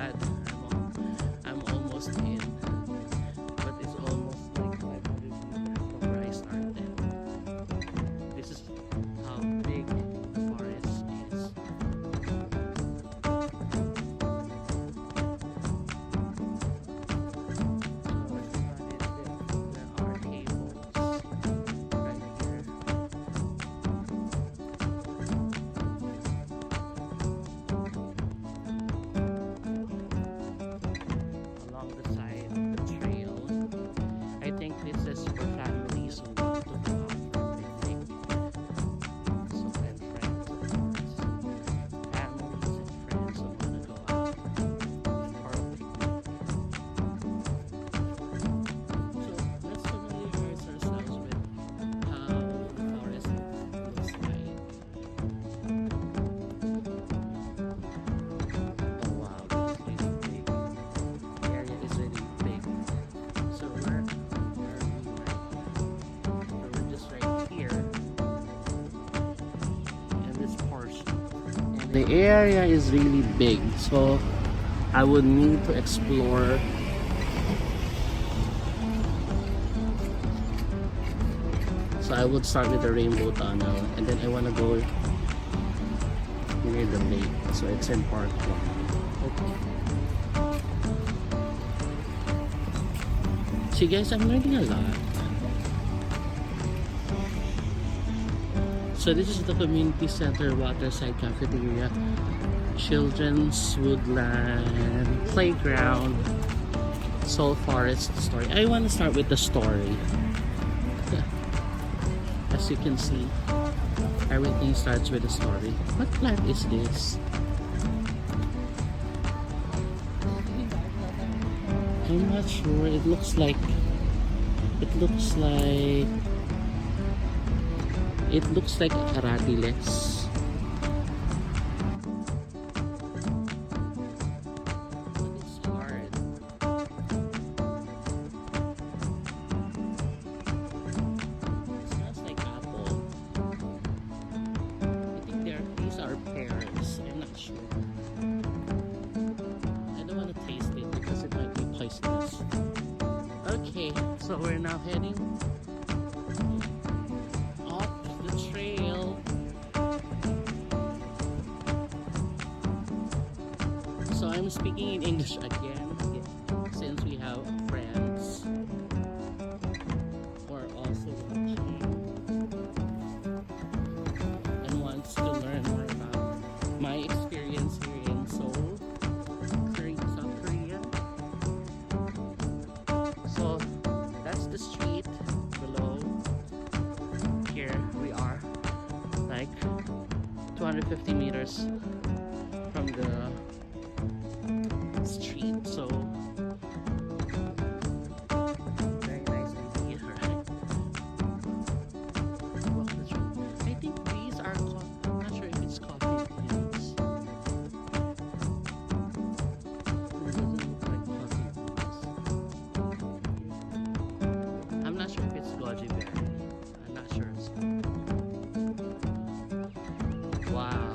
glad I'm almost in, but it's almost like 500 meters from where I started. This is how big the forest is. There are tables right here. Along the side of the trail. I think this is for families who want to go out for a picnic. So and friends, of course. Families and friends who want to go out for a picnic. So let's familiarize ourselves with how the forest looks like. Oh wow, this is really big. The area is really big. So where are we right now? So we're just right here in this portion. And the area is really big, so I would need to explore. So I would start with the rainbow tunnel, and then I want to go near the lake. So it's in Park 1. Okay. See guys, I'm learning a lot. So this is the community center, waterside cafeteria, children's woodland, playground, Seoul Forest story. I want to start with the story. As you can see, everything starts with a story. What plant is this? I'm not sure. It looks like aratiles. But it's hard. It smells like apple. I think these are pears. I'm not sure. I don't want to taste it because it might be poisonous. Okay, so we're now heading up the trail. So I'm speaking in English again since we have friends who are also watching and wants to learn more about my experience here in Seoul, South Korea. So that's the street below. Here we are, like 250 meters from the street. So very nice idea, right? Walk the trail. I think these are I'm not sure if it's coffee beans. It doesn't look like coffee beans. I'm not sure if it's goji berry. I'm not sure. Wow.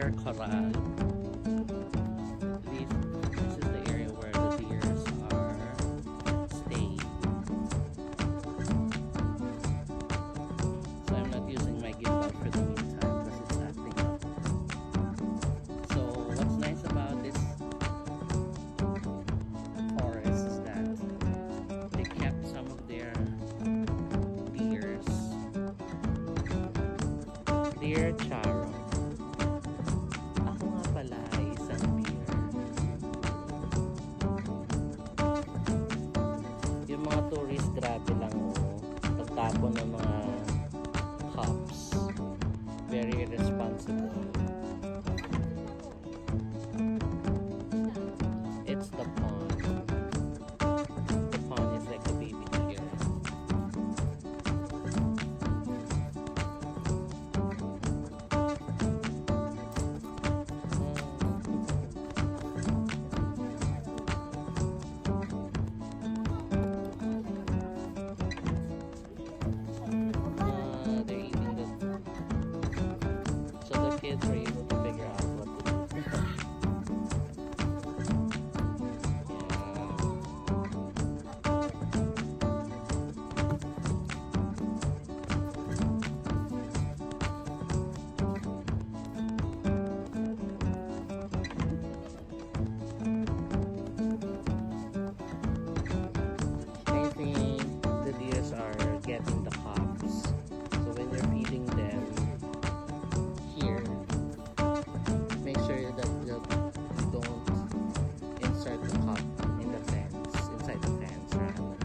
deer corral. This is the area where the deers are staying. So I'm not using my gimbal for the meantime because it's acting up. So what's nice about this forest is that they kept some of their deer charo. Ako nga pala ay isang deer. Yung mga tourist, grabe lang pagtapon ng mga cups. Very irresponsible. It's the pond. The pond is like a baby deer. Kids were able to figure out what to do. I think the deers are getting the cubs. So when you're feeding them, make sure that you don't insert the cup in the fence, inside the fence rather.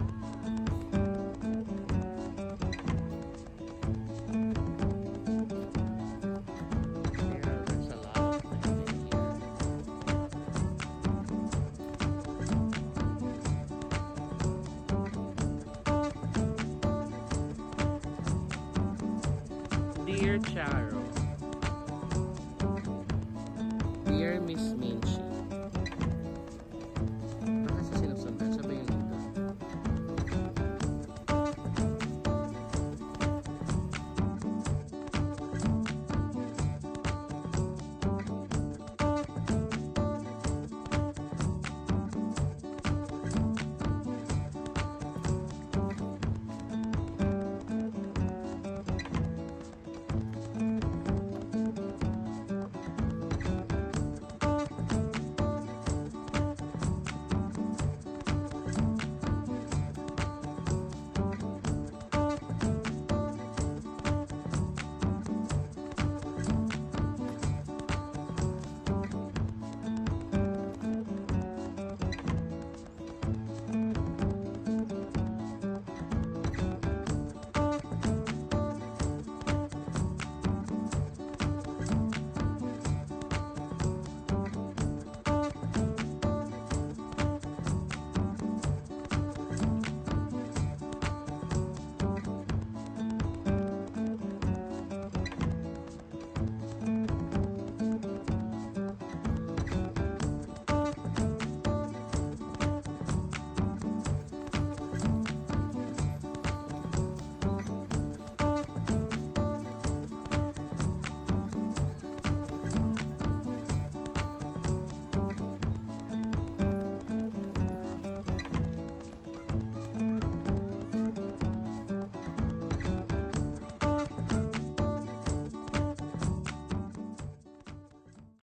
There's a lot of them in here. Deer charo.